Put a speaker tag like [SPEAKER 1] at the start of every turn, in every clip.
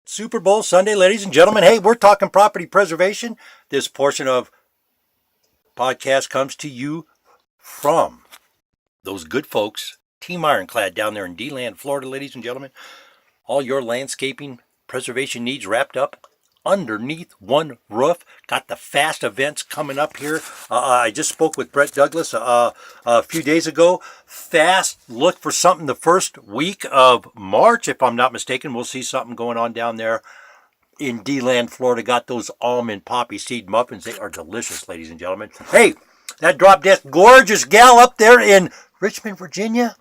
[SPEAKER 1] Super Bowl Sunday, ladies and gentlemen. Hey, we're talking property preservation. This portion of podcast comes to you from those good folks, Team Ironclad down there in D-Land, Florida, ladies and gentlemen. All your landscaping preservation needs wrapped up underneath one roof. Got the fast events coming up here. I just spoke with Brett Douglas a few days ago. Fast, look for something the first week of March, if I'm not mistaken. We'll see something going on down there in D-Land, Florida. Got those almond poppy seed muffins. They are delicious, ladies and gentlemen. Hey, that drop dead gorgeous gal up there in Richmond, Virginia,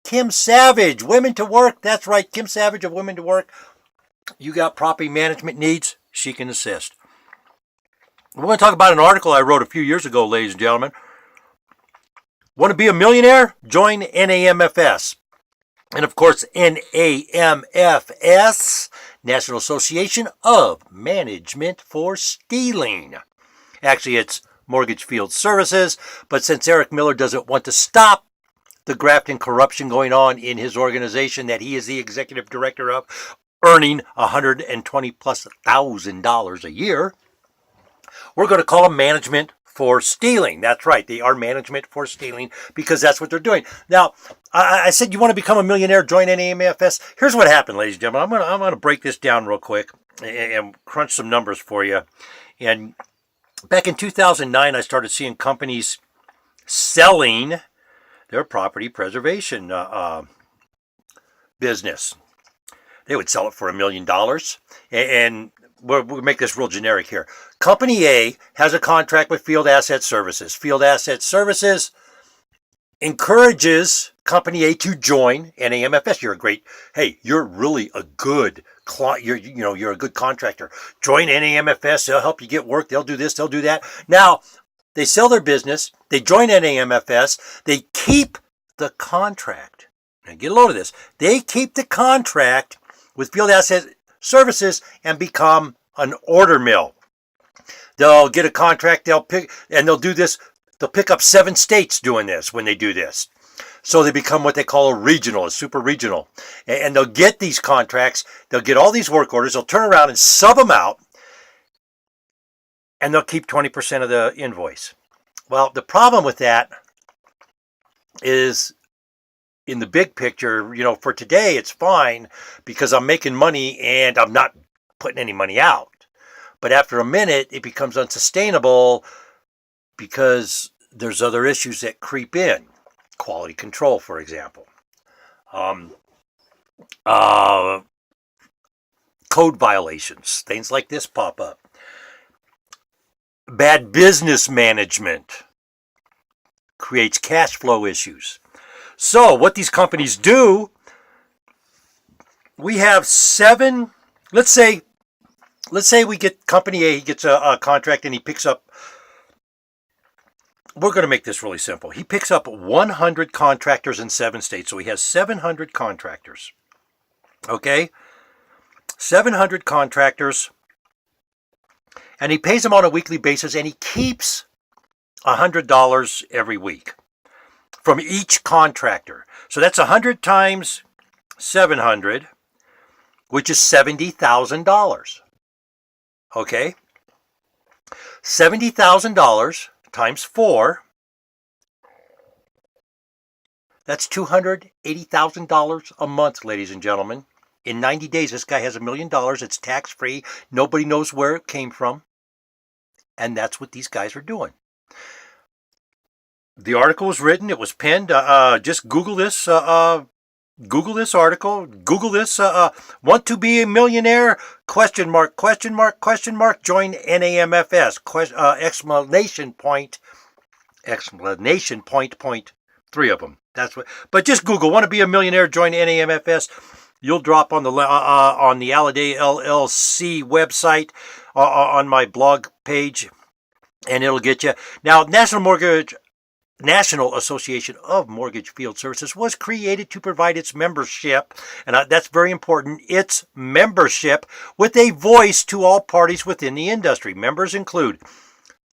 [SPEAKER 1] Kim Savage, Women to Work. That's right, Kim Savage of Women to Work. You got property management needs, she can assist. We're going to talk about an article I wrote a few years ago, ladies and gentlemen. Want to be a millionaire? Join NAMFS. And of course, NAMFS, National Association of Management for Stealing. Actually, it's Mortgage Field Services, but since Eric Miller doesn't want to stop the graft and corruption going on in his organization that he is the executive director of, earning $120,000+ a year, we're going to call them Management for Stealing. That's right, they are Management for Stealing because that's what they're doing. Now, I said you want to become a millionaire, join NAMFS. Here's what happened, ladies and gentlemen. I'm going to break this down real quick and crunch some numbers for you. And back in 2009, I started seeing companies selling their property preservation business. They would sell it for $1 million. And we'll make this real generic here. Company A has a contract with Field Asset Services. Field Asset Services encourages Company A to join NAMFS. You're really a good client. You're a good contractor. Join NAMFS. They'll help you get work. They'll do this. They'll do that. Now, they sell their business. They join NAMFS. They keep the contract. Now, get a load of this. They keep the contract with Field Asset Services and become an order mill. They'll get a contract, they'll do this. They'll pick up 7 states doing this when they do this. So they become what they call a regional, a super regional. And they'll get these contracts, they'll get all these work orders, they'll turn around and sub them out, and they'll keep 20% of the invoice. Well, the problem with that is, in the big picture, for today, it's fine because I'm making money and I'm not putting any money out. But after a minute, it becomes unsustainable because there's other issues that creep in. Quality control, for example. Code violations. Things like this pop up. Bad business management creates cash flow issues. So what these companies do, we have 7, let's say we get Company A, he gets a contract and he picks up, we're going to make this really simple. He picks up 100 contractors in 7 states. So he has 700 contractors. Okay? 700 contractors. And he pays them on a weekly basis and he keeps $100 every week from each contractor. So that's 100 times 700, which is $70,000. Okay? $70,000 times 4, that's $280,000 a month, ladies and gentlemen. In 90 days, this guy has $1 million. It's tax-free. Nobody knows where it came from. And that's what these guys are doing. The article was written. It was penned. Just Google this. Google this article. Google this. Want to be a millionaire? Question mark. Question mark. Question mark. Join NAMFS. Exclamation point. Exclamation point. Point. 3 of them. That's what. But just Google. Want to be a millionaire? Join NAMFS. You'll drop on the Alladay LLC website on my blog page, and it'll get you. Now, National Association of Mortgage Field Services was created to provide its membership, and that's very important, its membership with a voice to all parties within the industry. Members include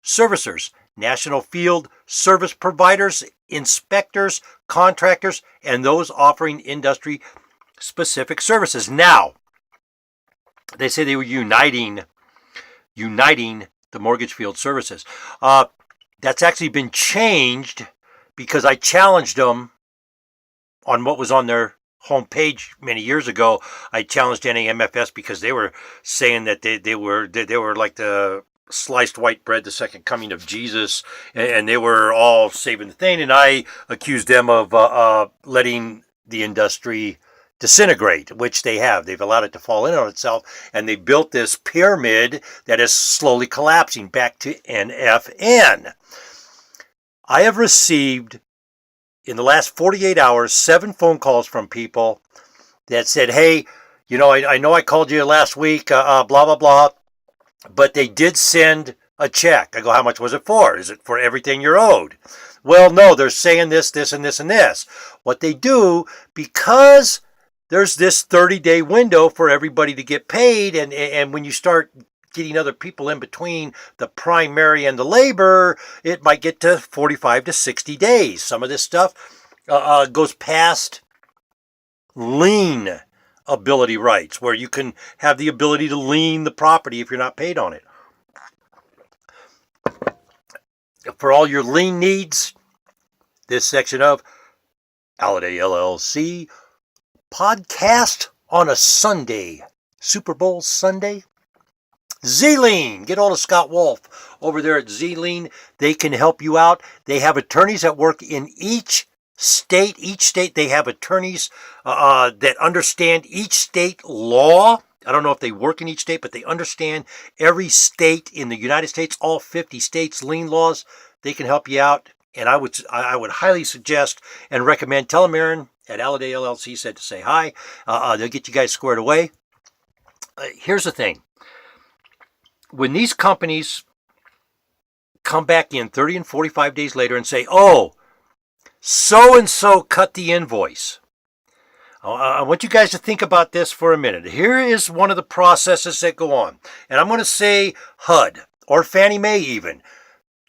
[SPEAKER 1] servicers, national field service providers, inspectors, contractors, and those offering industry-specific services. Now, They say they were uniting the mortgage field services. That's actually been changed because I challenged them on what was on their homepage many years ago. I challenged NAMFS because they were saying that they were like the sliced white bread, the second coming of Jesus, and they were all saving the thing. And I accused them of letting the industry disintegrate, which they have. They've allowed it to fall in on itself, and they built this pyramid that is slowly collapsing back to NFN. I have received, in the last 48 hours, 7 phone calls from people that said, hey, I know I called you last week, blah, blah, blah, but they did send a check. I go, how much was it for? Is it for everything you're owed? Well, no, they're saying this, this, and this, and this. What they do, because there's this 30-day window for everybody to get paid, and when you start getting other people in between the primary and the labor, it might get to 45 to 60 days. Some of this stuff goes past lien ability rights, where you can have the ability to lien the property if you're not paid on it. For all your lien needs, this section of Alliday LLC podcast on a Sunday, Super Bowl Sunday. Z-Lien, get hold of Scott Wolf over there at Z-Lien. They can help you out. They have attorneys that work in each state. Each state, they have attorneys that understand each state law. I don't know if they work in each state, but they understand every state in the United States, all 50 states, lien laws. They can help you out. And I would highly suggest and recommend, tell them Aaron at Alliday LLC said to say hi. They'll get you guys squared away. Here's the thing. When these companies come back in 30 and 45 days later and say, oh, so-and-so cut the invoice. I want you guys to think about this for a minute. Here is one of the processes that go on. And I'm going to say HUD or Fannie Mae even.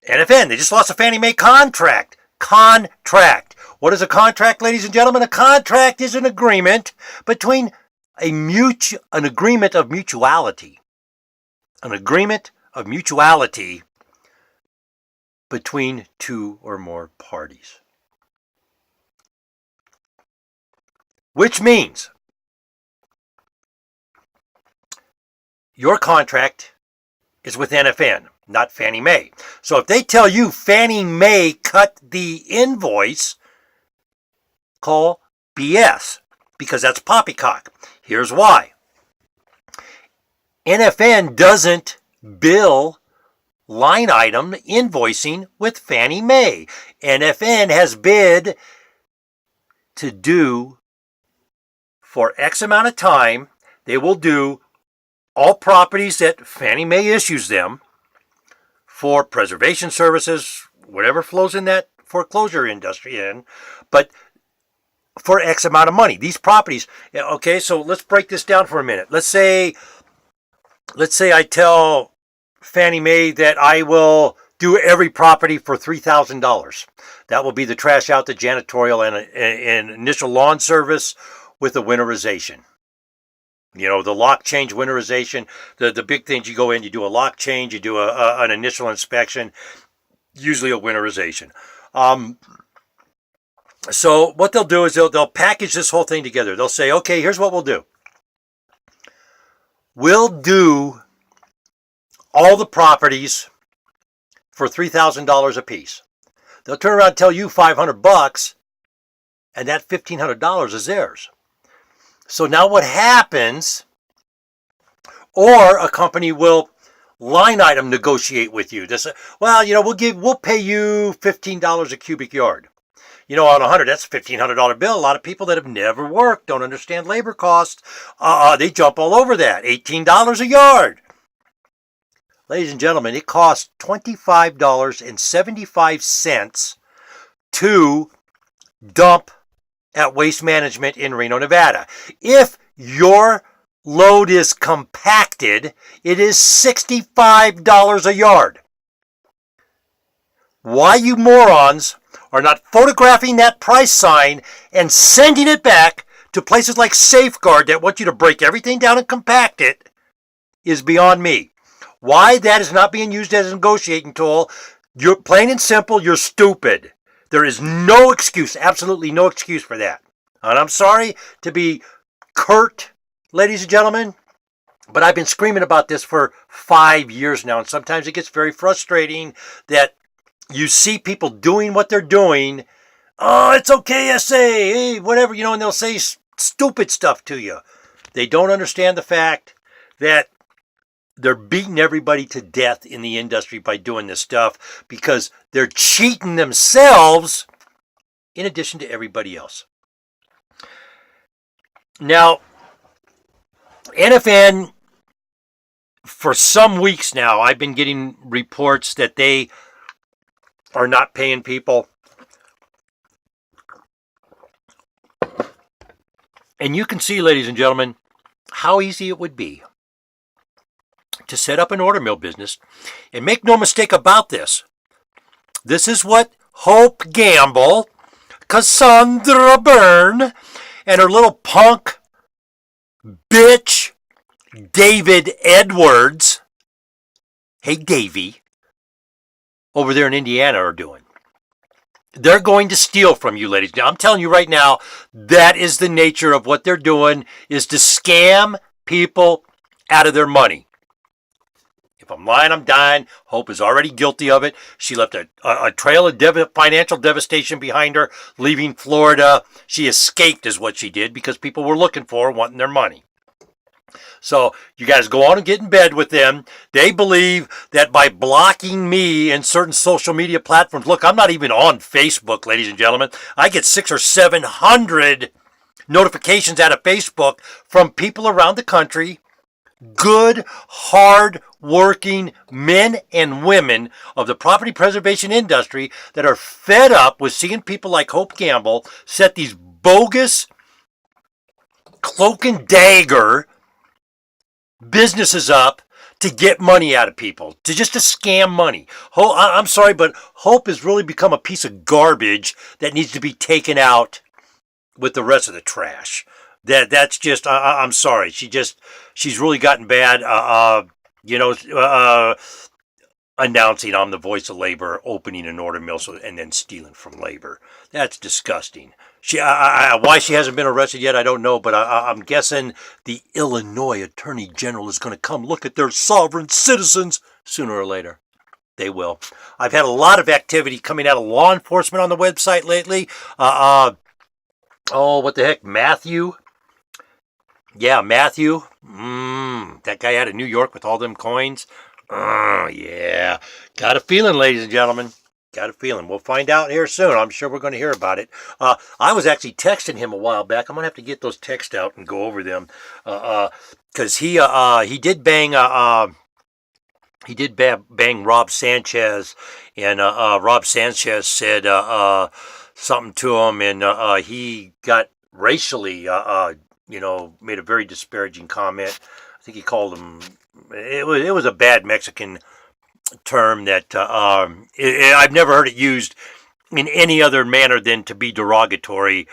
[SPEAKER 1] NFN, they just lost a Fannie Mae contract. Contract. What is a contract, ladies and gentlemen? A contract is an agreement between an agreement of mutuality. An agreement of mutuality between two or more parties. Which means your contract is with NFN, not Fannie Mae. So if they tell you Fannie Mae cut the invoice, call BS, because that's poppycock. Here's why. NFN doesn't bill line item invoicing with Fannie Mae. NFN has bid to do for X amount of time. They will do all properties that Fannie Mae issues them for preservation services, whatever flows in that foreclosure industry in, but for X amount of money. These properties, okay, so let's break this down for a minute. Let's say I tell Fannie Mae that I will do every property for $3,000. That will be the trash out, the janitorial, and initial lawn service with the winterization. The lock change winterization, the big things you go in, you do a lock change, you do an initial inspection, usually a winterization. So what they'll do is they'll package this whole thing together. They'll say, okay, here's what we'll do. We'll do all the properties for $3,000 a piece. They'll turn around and tell you $500, and that $1,500 is theirs. So now what happens, or a company will line item negotiate with you. This, well, we'll pay you $15 a cubic yard. On 100, that's a $1,500 bill. A lot of people that have never worked, don't understand labor costs, they jump all over that. $18 a yard. Ladies and gentlemen, it costs $25.75 to dump at Waste Management in Reno, Nevada. If your load is compacted, it is $65 a yard. Why you morons are not photographing that price sign and sending it back to places like Safeguard that want you to break everything down and compact it is beyond me. Why that is not being used as a negotiating tool, you're plain and simple, you're stupid. There is no excuse, absolutely no excuse for that. And I'm sorry to be curt, ladies and gentlemen, but I've been screaming about this for 5 years now, and sometimes it gets very frustrating that you see people doing what they're doing. Oh, it's okay, SA, hey, whatever, and they'll say stupid stuff to you. They don't understand the fact that they're beating everybody to death in the industry by doing this stuff because they're cheating themselves in addition to everybody else. Now, NFN, for some weeks now, I've been getting reports that they are not paying people. And you can see, ladies and gentlemen, how easy it would be to set up an order mill business. And make no mistake about this. This is what Hope Gamble, Cassandra Byrne, and her little punk bitch, David Edwards, hey Davey, over there in Indiana are doing. They're going to steal from you, ladies. Now, I'm telling you right now, that is the nature of what they're doing, is to scam people out of their money. If I'm lying, I'm dying. Hope is already guilty of it. She left a trail of financial devastation behind her, leaving Florida. She escaped is what she did because people were looking for her, wanting their money. So you guys go on and get in bed with them. They believe that by blocking me in certain social media platforms, look, I'm not even on Facebook, ladies and gentlemen. I get 600 or 700 notifications out of Facebook from people around the country, good, hard-working men and women of the property preservation industry that are fed up with seeing people like Hope Gamble set these bogus cloak and dagger businesses up to get money out of people, to scam money. I'm sorry, but Hope has really become a piece of garbage that needs to be taken out with the rest of the trash. That's just, I'm sorry. She's really gotten bad, announcing I'm the voice of labor, opening an order mill, and then stealing from labor. That's disgusting. Why she hasn't been arrested yet, I don't know, but I'm guessing the Illinois Attorney General is going to come look at their sovereign citizens sooner or later. They will. I've had a lot of activity coming out of law enforcement on the website lately. What the heck, Matthew? Yeah, Matthew. That guy out of New York with all them coins. Yeah. Got a feeling, ladies and gentlemen. Got a feeling. We'll find out here soon. I'm sure we're going to hear about it. I was actually texting him a while back. I'm going to have to get those texts out and go over them. Because he did bang Rob Sanchez, and Rob Sanchez said something to him, and he got racially, made a very disparaging comment. I think he called him. It was a bad Mexican term that I've never heard it used in any other manner than to be derogatory.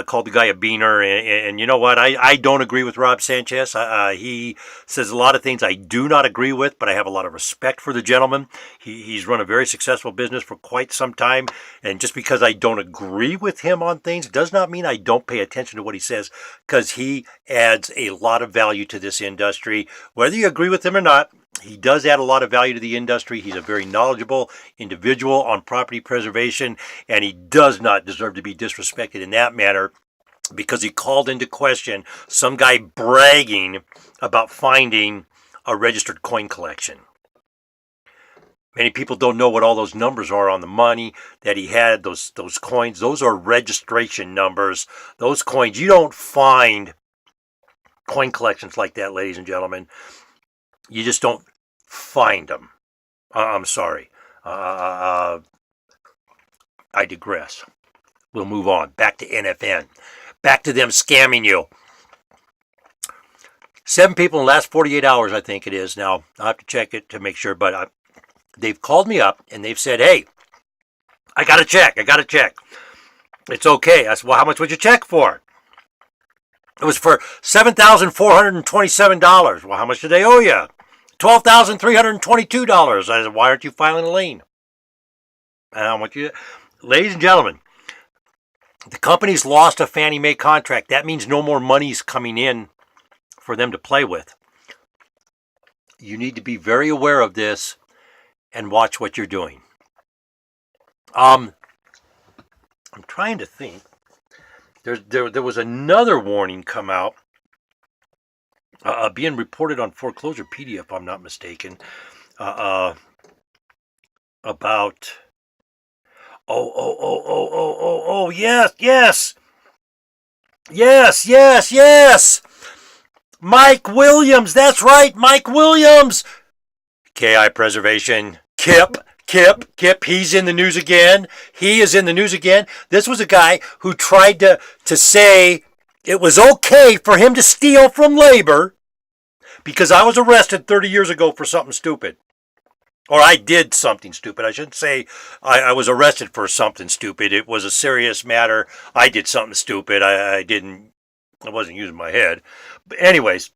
[SPEAKER 1] Called the guy a beaner, and you know what? I don't agree with Rob Sanchez. He says a lot of things I do not agree with, but I have a lot of respect for the gentleman. He's run a very successful business for quite some time, and just because I don't agree with him on things does not mean I don't pay attention to what he says, because he adds a lot of value to this industry. Whether you agree with him or not, he does add a lot of value to the industry. He's a very knowledgeable individual on property preservation, and he does not deserve to be disrespected in that manner because he called into question some guy bragging about finding a registered coin collection. Many people don't know what all those numbers are on the money that he had, those coins. Those are registration numbers. Those coins, you don't find coin collections like that, ladies and gentlemen. You just don't find them. I'm sorry. I digress. We'll move on. Back to NFN. Back to them scamming you. 7 people in the last 48 hours, I think it is. Now, I'll have to check it to make sure, but they've called me up and they've said, hey, I got a check. It's okay. I said, well, how much would you check for? It was for $7,427. Well, how much did they owe you? $12,322. I said, why aren't you filing a lien? And I want you, ladies and gentlemen, the company's lost a Fannie Mae contract. That means no more money's coming in for them to play with. You need to be very aware of this and watch what you're doing. I'm trying to think. There was another warning come out, being reported on Foreclosurepedia, if I'm not mistaken, about yes. Mike Williams, that's right, Mike Williams. KI preservation, Kip, he's in the news again. He is in the news again. This was a guy who tried to say it was okay for him to steal from labor because I was arrested 30 years ago for something stupid. Or I did something stupid. I shouldn't say I was arrested for something stupid. It was a serious matter. I did something stupid. I wasn't using my head. But anyways,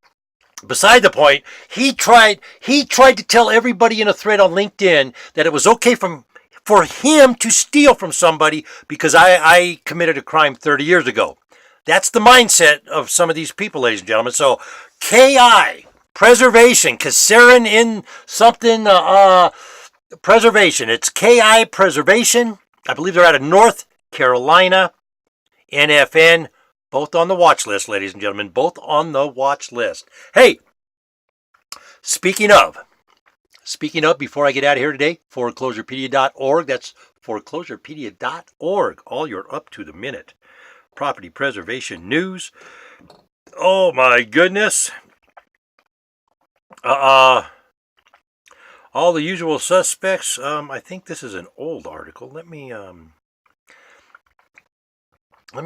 [SPEAKER 1] beside the point, he tried to tell everybody in a thread on LinkedIn that it was okay for him to steal from somebody because I committed a crime 30 years ago. That's the mindset of some of these people, ladies and gentlemen. So KI preservation, Kassarin in something preservation. It's KI preservation. I believe they're out of North Carolina. NFN, both on the watch list, ladies and gentlemen, both on the watch list. Hey, speaking of, before I get out of here today, foreclosurepedia.org. That's foreclosurepedia.org. All your up to the minute property preservation news. Oh my goodness. All the usual suspects. I think this is an old article. Let me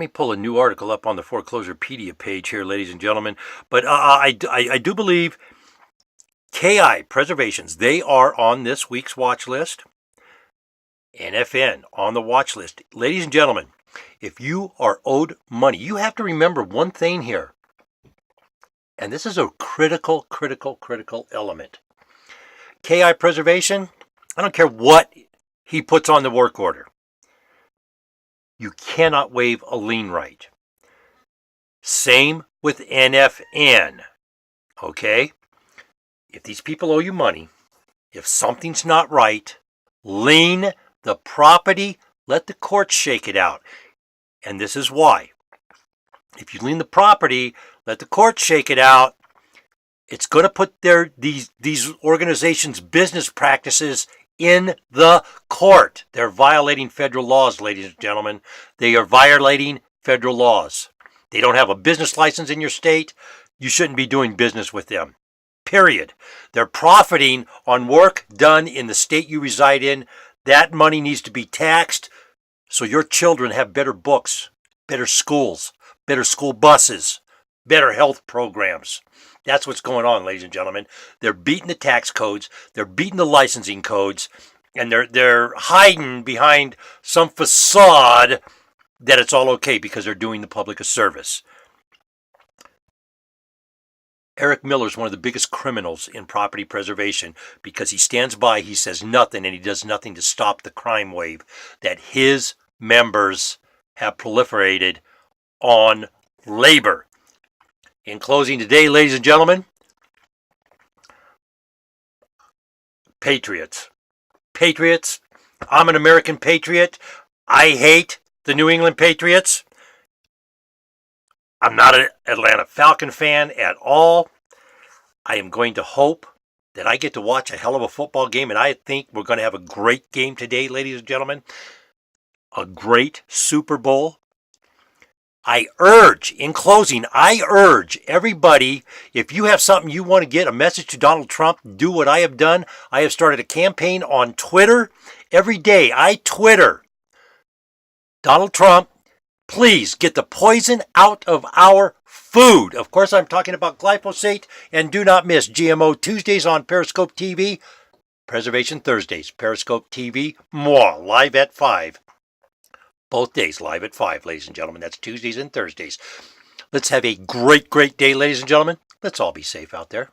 [SPEAKER 1] pull a new article up on the Foreclosurepedia page here, ladies and gentlemen. But I do believe KI Preservations, they are on this week's watch list. NFN on the watch list. Ladies and gentlemen, if you are owed money, you have to remember one thing here. And this is a critical element. KI Preservation, I don't care what he puts on the work order. You cannot waive a lien right. Same with NFN. Okay? If these people owe you money, if something's not right, lien the property, let the courts shake it out. And this is why. If you lien the property, let the courts shake it out, it's going to put these organizations' business practices in the court. They're violating federal laws, ladies and gentlemen. They are violating federal laws. They don't have a business license in your state. You shouldn't be doing business with them. Period. They're profiting on work done in the state you reside in. That money needs to be taxed so your children have better books, better schools, better school buses, better health programs. That's what's going on, ladies and gentlemen. They're beating the tax codes, they're beating the licensing codes, and they're hiding behind some facade that it's all okay because they're doing the public a service. Eric Miller is one of the biggest criminals in property preservation because he stands by, he says nothing, and he does nothing to stop the crime wave that his members have proliferated on labor. In closing today, ladies and gentlemen, patriots. I'm an American patriot. I hate the New England Patriots. I'm not an Atlanta Falcon fan at all. I am going to hope that I get to watch a hell of a football game, and I think we're going to have a great game today, ladies and gentlemen. A great Super Bowl. In closing, I urge everybody, if you have something you want to get a message to Donald Trump, do what I have done. I have started a campaign on Twitter. Every day I Twitter. Donald Trump, please get the poison out of our food. Of course, I'm talking about glyphosate. And do not miss GMO Tuesdays on Periscope TV. Preservation Thursdays, Periscope TV, live at 5. Both days live at 5, ladies and gentlemen. That's Tuesdays and Thursdays. Let's have a great day, ladies and gentlemen. Let's all be safe out there.